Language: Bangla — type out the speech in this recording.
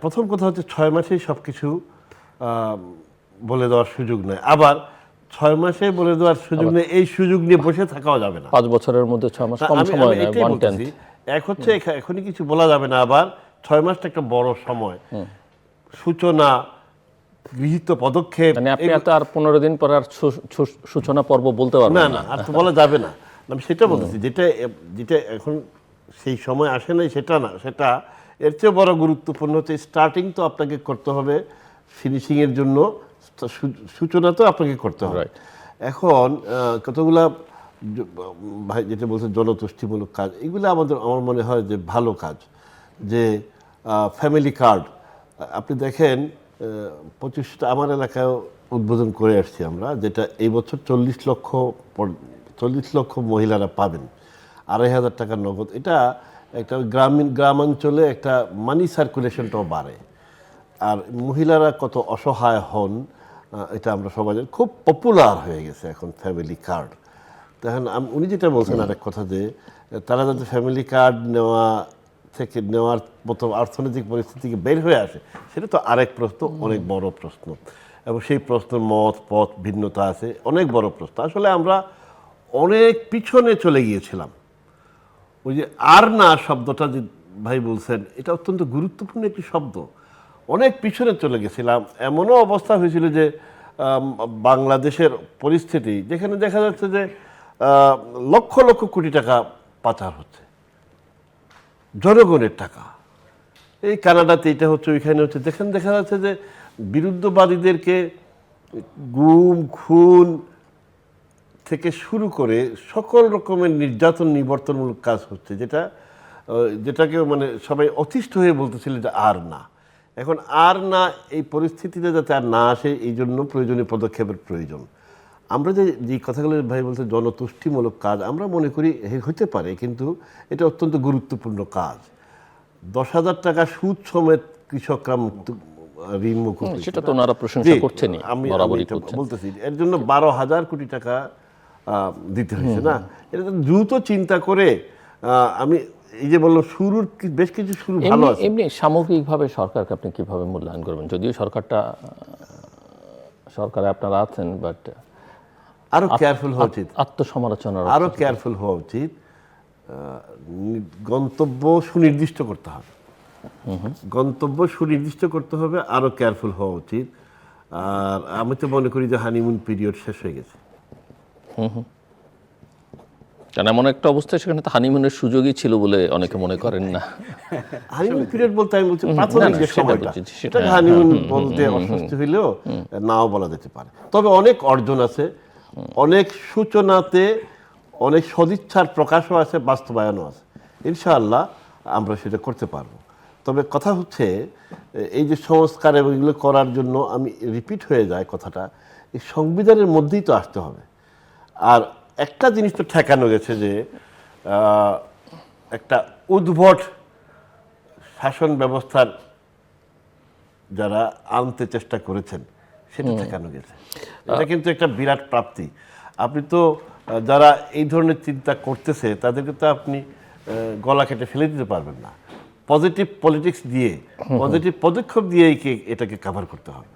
প্রথম কথা হচ্ছে 6 মাসেই সব কিছু বলে দেওয়ার সুযোগ নেই, আবার 6 মাসে বলে দেওয়ার সুযোগ নেই, এই সুযোগ নিয়ে বসে থাকাও যাবে না। 5 বছরের মধ্যে 6 মাস কম সময় নয়, এটাই 1/10। বলতেছি, এক হচ্ছে এখনই কিছু বলা যাবে না, আবার 6 মাসটা একটা বড় সময়। সূচনা, গৃহীত পদক্ষেপ, মানে আপনি তো আর 15 দিন পর আর সূচনা পর্ব বলতে পারবেন না, আর তো বলা যাবে না। আমি সেটা বলতেছি, যেটা এখন সেই সময় আসে নাই সেটা না, সেটা এর চেয়ে বড় গুরুত্বপূর্ণ হচ্ছে স্টার্টিং তো আপনাকে করতে হবে, ফিনিশিংয়ের জন্য সূচনা তো আপনাকে করতে হবে। এখন কতগুলা ভাই যেটা বলছে জনতুষ্টিমূলক কাজ, এগুলো আমার মনে হয় যে ভালো কাজ। যে ফ্যামিলি কার্ড আপনি দেখেন, 25টা আমার এলাকায় উদ্বোধন করে আসছি আমরা, যেটা এই বছর 40 লক্ষ মহিলারা পাবেন 2,500 টাকা নগদ। এটা একটা গ্রামাঞ্চলে একটা মানি সার্কুলেশনটাও বাড়ে, আর মহিলারা কত অসহায় হন এটা আমরা সবাই জানি। খুব পপুলার হয়ে গেছে এখন ফ্যামিলি কার্ড। তখন উনি যেটা বলছেন আরেক কথা, যে তারা যাতে ফ্যামিলি কার্ড নেওয়ার মতো অর্থনৈতিক পরিস্থিতি থেকে বের হয়ে আসে, সেটা তো আরেক প্রশ্ন, অনেক বড় প্রশ্ন, এবং সেই প্রশ্নের পথ ভিন্নতা আছে, অনেক বড় প্রশ্ন। আসলে আমরা অনেক পিছনে চলে গিয়েছিলাম। ওই যে আর না শব্দটা যে ভাই বলছেন, এটা অত্যন্ত গুরুত্বপূর্ণ একটি শব্দ। অনেক পিছনে চলে গেছিলাম, এমনও অবস্থা হয়েছিল যে বাংলাদেশের পরিস্থিতি, যেখানে দেখা যাচ্ছে যে লক্ষ লক্ষ কোটি টাকা পাচার হচ্ছে, জনগণের টাকা। এই কানাডাতে এটা হচ্ছে, ওইখানে হচ্ছে, যেখানে দেখা যাচ্ছে যে বিরুদ্ধবাদীদেরকে গুম খুন থেকে শুরু করে সকল রকমের নির্যাতন নিবর্তনমূলক কাজ হচ্ছে, যেটাকে মানে সবাই অতিষ্ঠ হয়ে বলতেছিল যে আর না। এখন আর না, এই পরিস্থিতিতে যাতে আর না আসে, এই জন্য প্রয়োজনীয় পদক্ষেপের প্রয়োজন। আমরা যে কথাগুলো ভাই বলতে জনতুষ্টিমূলক কাজ, আমরা মনে করি হতে পারে, কিন্তু এটা অত্যন্ত গুরুত্বপূর্ণ কাজ। 10,000 টাকা সুদ সমেত কৃষকরা ঋণ মুকুব, সেটা তো ওনারা প্রশংসা করছেনই, আমি বরাবরই বলতেছি, এর জন্য 12,000 কোটি টাকা দিতে হয়েছে না। এটা দ্রুত চিন্তা করে আমি এই যে বললাম, শুরুর বেশ কিছু শুরু ভালো আছে। এমনি সামগ্রিকভাবে সরকারকে আপনি কিভাবে মূল্যায়ন করবেন? যদিও সরকারে আপনারা আছেন, বাট আরো কেয়ারফুল হওয়া উচিত, আত্মসমালোচনার আরো কেয়ারফুল হওয়া উচিত। গন্তব্য সুনির্দিষ্ট করতে হবে, আরো কেয়ারফুল হওয়া উচিত। আর আমি তো মনে করি যে হানিমুন পিরিয়ড শেষ হয়ে গেছে। কারণ এমন একটা অবস্থায় সেখানে তো হানিমুনের সুযোগই ছিল বলে অনেকে মনে করেন না। হানিমুন পিরিয়ড বলতে আমি বলছি প্রাথমিক যে সময়টা, সেটা হানিমুন বলতে অস্বস্তি হইলেও নাও বলা যেতে পারে। তবে অনেক অর্জন আছে, অনেক সূচনাতে অনেক সদিচ্ছার প্রকাশও আছে, বাস্তবায়নও আছে। ইনশাআল্লাহ আমরা সেটা করতে পারবো। তবে কথা হচ্ছে, এই যে সংস্কার এবং এগুলো করার জন্য, আমি রিপিট হয়ে যায় কথাটা, এই সংবিধানের মধ্যেই তো আসতে হবে। আর একটা জিনিস তো ঠেকানো গেছে, যে একটা উদ্ভট শাসন ব্যবস্থার যারা আনতে চেষ্টা করেছেন, সেটা ঠেকানো গেছে। এটা কিন্তু একটা বিরাট প্রাপ্তি। আপনি তো যারা এই ধরনের চিন্তা করতেছে, তাদেরকে তো আপনি গলা কেটে ফেলে দিতে পারবেন না। পজিটিভ পলিটিক্স দিয়ে, পজিটিভ পদক্ষেপ দিয়ে এটাকে কভার করতে হবে।